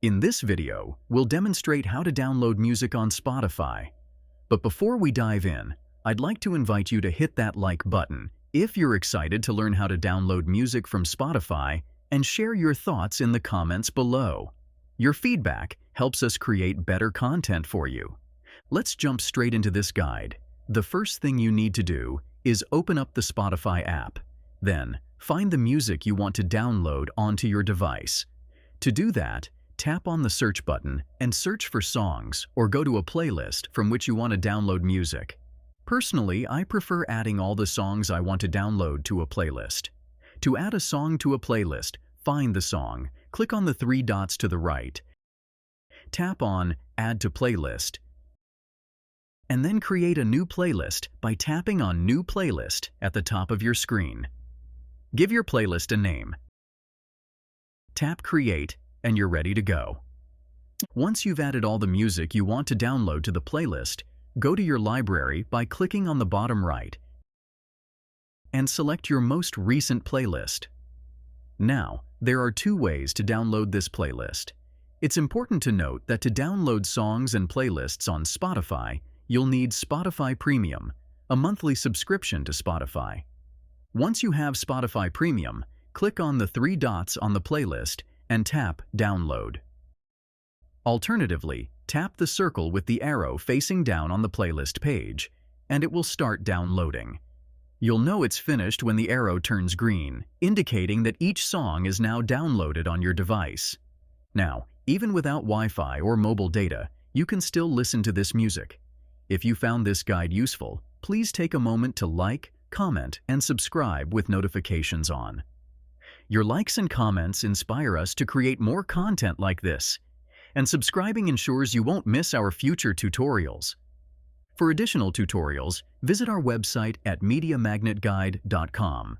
In this video, we'll demonstrate how to download music on Spotify. But before we dive in, I'd like to invite you to hit that like button if you're excited to learn how to download music from Spotify, and share your thoughts in the comments below. Your feedback helps us create better content for you. Let's jump straight into this guide. The first thing you need to do is open up the Spotify app. Then, find the music you want to download onto your device. To do that, tap on the search button and search for songs or go to a playlist from which you want to download music. Personally, I prefer adding all the songs I want to download to a playlist. To add a song to a playlist, find the song, click on the three dots to the right, tap on Add to Playlist, and then create a new playlist by tapping on New Playlist at the top of your screen. Give your playlist a name. Tap Create, and you're ready to go. Once you've added all the music you want to download to the playlist, go to your library by clicking on the bottom right and select your most recent playlist. Now, there are two ways to download this playlist. It's important to note that to download songs and playlists on Spotify, you'll need Spotify Premium, a monthly subscription to Spotify. Once you have Spotify Premium, click on the three dots on the playlist and tap Download. Alternatively, tap the circle with the arrow facing down on the playlist page, and it will start downloading. You'll know it's finished when the arrow turns green, indicating that each song is now downloaded on your device. Now, even without Wi-Fi or mobile data, you can still listen to this music. If you found this guide useful, please take a moment to like, comment, and subscribe with notifications on. Your likes and comments inspire us to create more content like this, and subscribing ensures you won't miss our future tutorials. For additional tutorials, visit our website at MediaMagnetGuide.com.